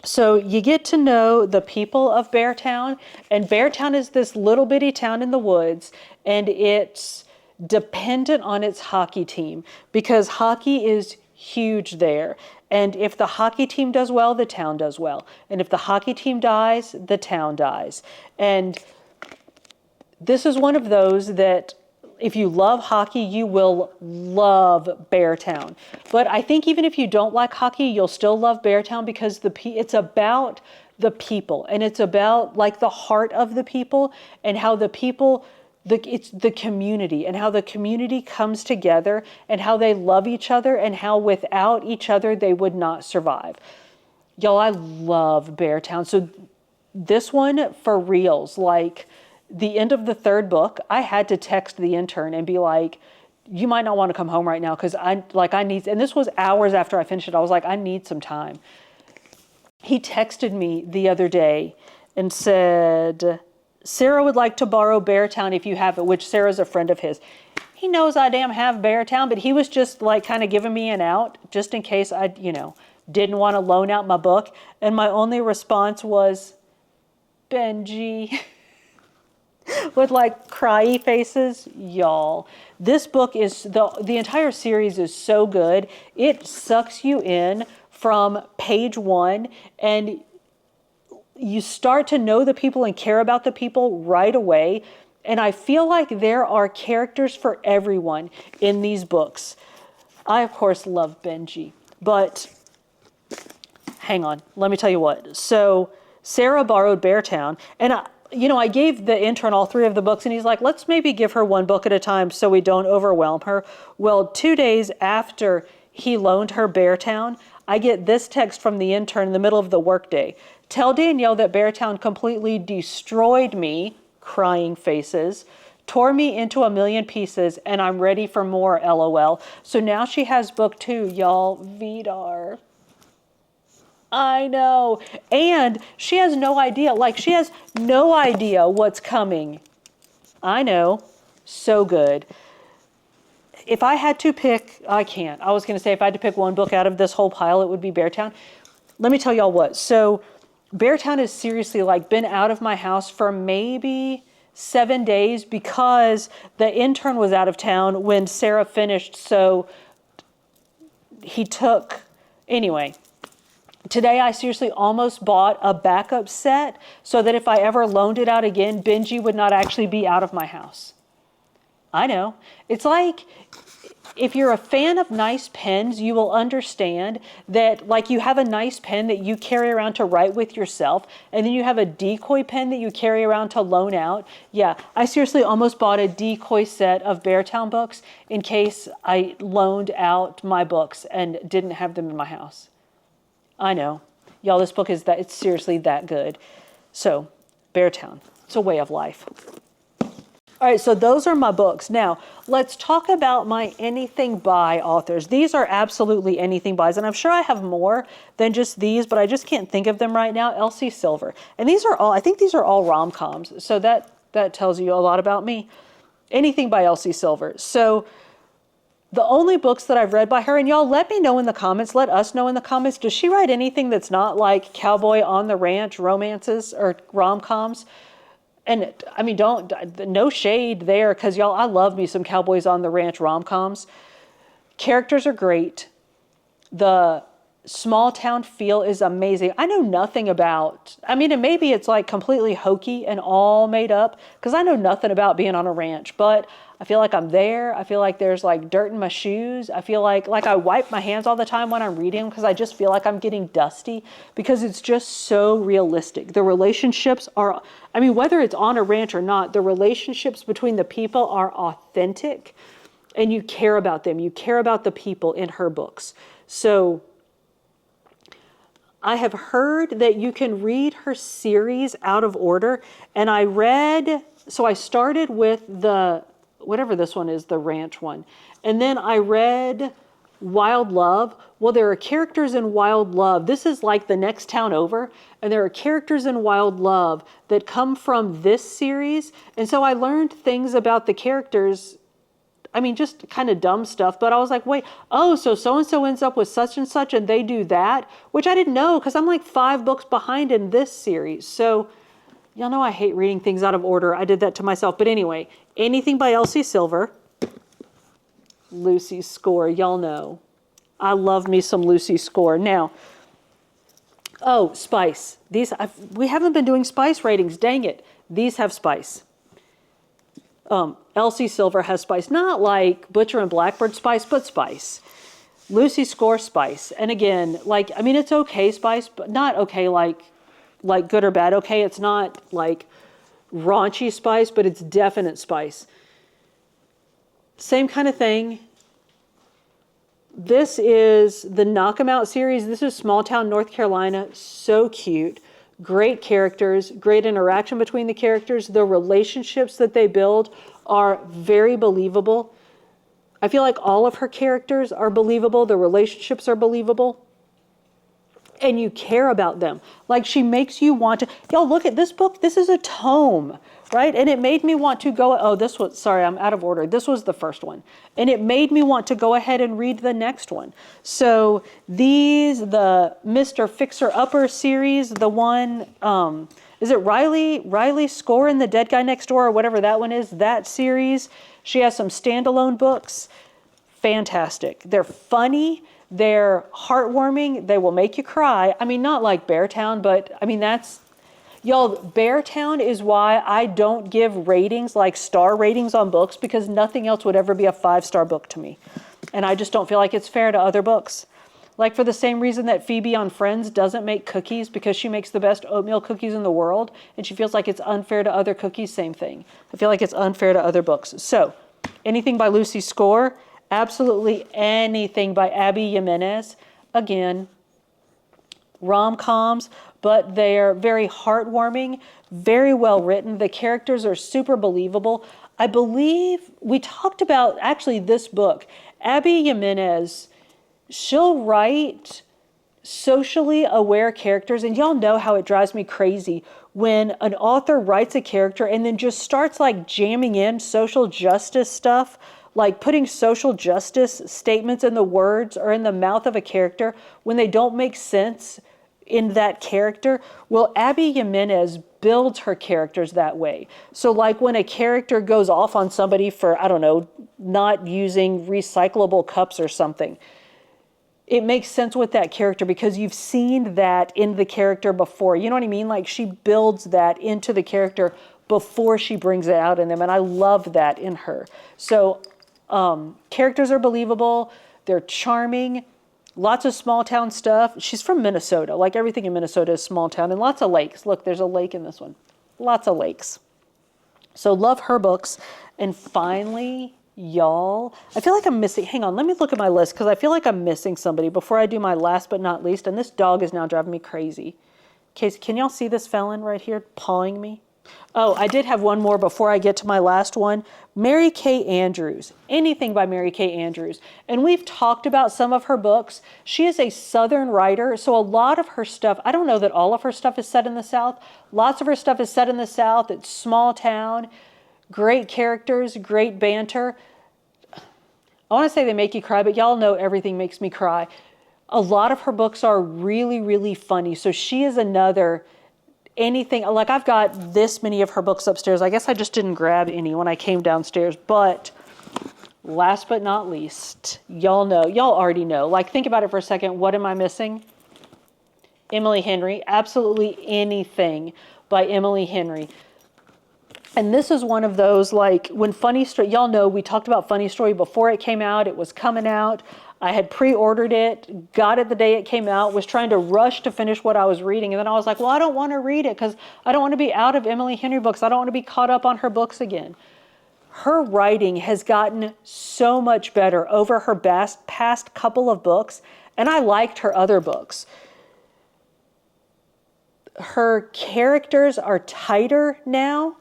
So you get to know the people of Beartown, and Beartown is this little bitty town in the woods, and it's dependent on its hockey team because hockey is huge there. And if the hockey team does well, the town does well. And if the hockey team dies, the town dies. And this is one of those that if you love hockey, you will love Beartown. But I think even if you don't like hockey, you'll still love Beartown because it's about the people, and it's about like the heart of the people and how the people, it's the community and how the community comes together and how they love each other and how without each other they would not survive. Y'all, I love Beartown. So this one for reals, like the end of the third book, I had to text the intern and be like, you might not want to come home right now because I need, and this was hours after I finished it. I was like, I need some time. He texted me the other day and said, Sarah would like to borrow Beartown if you have it, which Sarah's a friend of his. He knows I damn have Beartown, but he was just like kind of giving me an out just in case I, didn't want to loan out my book. And my only response was, Benji. With like cryy faces, y'all. This book is, the entire series is so good. It sucks you in from page one, and you start to know the people and care about the people right away. And I feel like there are characters for everyone in these books. I, of course, love Benji, but hang on, let me tell you what. So Sarah borrowed Beartown, and I gave the intern all 3 of the books, and he's like, let's maybe give her 1 book at a time so we don't overwhelm her. Well, 2 days after he loaned her Beartown, I get this text from the intern in the middle of the workday. Tell Danielle that Beartown completely destroyed me, crying faces, tore me into a million pieces, and I'm ready for more, LOL. So now she has book 2, y'all, Vidar. I know. And she has no idea. She has no idea what's coming. I know. So good. If I had to pick, I can't. I was going to say if I had to pick 1 book out of this whole pile, it would be Beartown. Let me tell y'all what. So Beartown has seriously been out of my house for maybe 7 days because the intern was out of town when Sarah finished. So he took, anyway. Today, I seriously almost bought a backup set so that if I ever loaned it out again, Benji would not actually be out of my house. I know. It's like, if you're a fan of nice pens, you will understand that, like, you have a nice pen that you carry around to write with yourself, and then you have a decoy pen that you carry around to loan out. Yeah, I seriously almost bought a decoy set of Beartown books in case I loaned out my books and didn't have them in my house. I know. Y'all, this book is it's seriously that good. So, Beartown. It's a way of life. All right, so those are my books. Now, let's talk about my anything by authors. These are absolutely anything bys, and I'm sure I have more than just these, but I just can't think of them right now. Elsie Silver. And these are all, I think these are all rom-coms, so that tells you a lot about me. Anything by Elsie Silver. So, the only books that I've read by her, and y'all let me know in the comments, let us know in the comments, does she write anything that's not like Cowboy on the Ranch romances or rom-coms? And I mean, no shade there, because y'all, I love me some Cowboys on the Ranch rom-coms. Characters are great. The small town feel is amazing. I know nothing about, I mean, and maybe it's like completely hokey and all made up, because I know nothing about being on a ranch, but I feel like I'm there. I feel like there's like dirt in my shoes. I feel like I wipe my hands all the time when I'm reading because I just feel like I'm getting dusty, because it's just so realistic. The relationships are, I mean, whether it's on a ranch or not, the relationships between the people are authentic, and you care about them. You care about the people in her books. So I have heard that you can read her series out of order, and so I started with whatever this one is, the ranch one. And then I read Wild Love. Well, there are characters in Wild Love. This is like the next town over. And there are characters in Wild Love that come from this series. And so I learned things about the characters. I mean, just kind of dumb stuff. But I was like, wait, oh, so so-and-so ends up with such and such and they do that, which I didn't know because I'm like 5 books behind in this series. So y'all know I hate reading things out of order. I did that to myself. But anyway, anything by Elsie Silver. Lucy Score, y'all know. I love me some Lucy Score. Now, oh, spice. We haven't been doing spice ratings. Dang it. These have spice. Elsie Silver has spice. Not like Butcher and Blackbird spice, but spice. Lucy Score spice. And again, like, I mean, it's okay spice, but not okay like good or bad. Okay, it's not like raunchy spice, but it's definite spice. Same kind of thing. This is the Knock 'Em Out series. This is Small Town, North Carolina. So cute. Great characters, great interaction between the characters. The relationships that they build are very believable. I feel like all of her characters are believable. The relationships are believable. And you care about them. Like, she makes you want to, y'all look at this book. This is a tome, right? And it made me want to go, sorry, I'm out of order. This was the first one. And it made me want to go ahead and read the next one. So the Mr. Fixer-Upper series, the one, is it Riley Score and the Dead Guy Next Door, or whatever that one is, that series. She has some standalone books. Fantastic. They're funny. They're heartwarming. They will make you cry. I mean, not like Beartown, but I mean, y'all, Beartown is why I don't give ratings, like star ratings on books, because nothing else would ever be a 5-star book to me. And I just don't feel like it's fair to other books. Like, for the same reason that Phoebe on Friends doesn't make cookies because she makes the best oatmeal cookies in the world, and she feels like it's unfair to other cookies, same thing. I feel like it's unfair to other books. So, anything by Lucy Score. Absolutely anything by Abby Jimenez. Again, rom-coms, but they're very heartwarming, very well written. The characters are super believable. I believe we talked about, actually, this book. Abby Jimenez, she'll write socially aware characters, and y'all know how it drives me crazy when an author writes a character and then just starts like jamming in social justice stuff, like putting social justice statements in the words or in the mouth of a character when they don't make sense in that character. Well, Abby Jimenez builds her characters that way. So like when a character goes off on somebody for, I don't know, not using recyclable cups or something, it makes sense with that character because you've seen that in the character before. You know what I mean? Like she builds that into the character before she brings it out in them. And I love that in her. So characters are believable. They're charming. Lots of small town stuff. She's from Minnesota. Like everything in Minnesota is small town. And lots of lakes. Look, there's a lake in this one. Lots of lakes. So love her books. And finally, y'all, I feel like I'm missing, hang on, let me look at my list because I feel like I'm missing somebody before I do my last but not least. And this dog is now driving me crazy. Case, can y'all see this felon right here pawing me? Oh, I did have one more before I get to my last one. Mary Kay Andrews. Anything by Mary Kay Andrews. And we've talked about some of her books. She is a Southern writer, so a lot of her stuff, I don't know that all of her stuff is set in the South. Lots of her stuff is set in the South. It's small town, great characters, great banter. I want to say they make you cry, but y'all know everything makes me cry. A lot of her books are really, really funny. So she is another anything, like I've got this many of her books upstairs. I guess I just didn't grab any when I came downstairs, but last but not least, y'all already know. Like think about it for a second. What am I missing? Emily Henry. Absolutely anything by Emily Henry. And this is one of those, like when Funny Story, y'all know we talked about Funny Story before it came out. It was coming out. I had pre-ordered it, got it the day it came out, was trying to rush to finish what I was reading. And then I was like, well, I don't want to read it because I don't want to be out of Emily Henry books. I don't want to be caught up on her books again. Her writing has gotten so much better over her past couple of books. And I liked her other books. Her characters are tighter now.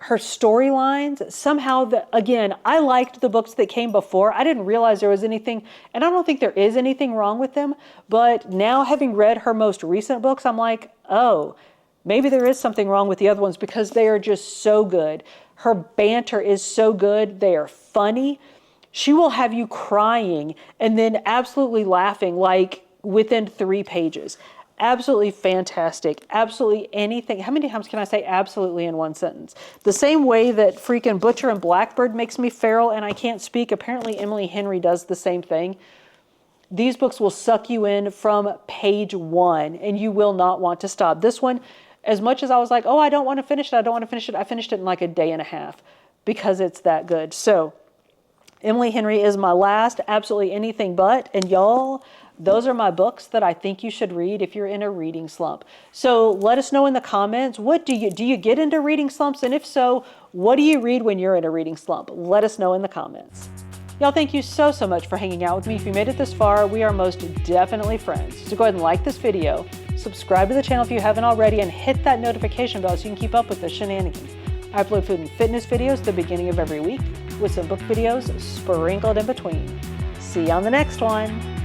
Her storylines, somehow, again, I liked the books that came before. I didn't realize there was anything, and I don't think there is anything wrong with them, but now having read her most recent books, I'm like, oh, maybe there is something wrong with the other ones because they are just so good. Her banter is so good. They are funny. She will have you crying and then absolutely laughing like within 3 pages. Absolutely fantastic. Absolutely anything. How many times can I say absolutely in one sentence? The same way that freaking Butcher and Blackbird makes me feral and I can't speak, apparently Emily Henry does the same thing. These books will suck you in from page 1 and you will not want to stop. This one, as much as I was like, oh, I don't want to finish it, I finished it in like a day and a half because it's that good. So Emily Henry is my last, absolutely anything but, and y'all, those are my books that I think you should read if you're in a reading slump. So let us know in the comments, what do you get into reading slumps? And if so, what do you read when you're in a reading slump? Let us know in the comments. Y'all, thank you so much for hanging out with me. If you made it this far, we are most definitely friends. So go ahead and like this video, subscribe to the channel if you haven't already, and hit that notification bell so you can keep up with the shenanigans. I upload food and fitness videos at the beginning of every week with some book videos sprinkled in between. See you on the next one.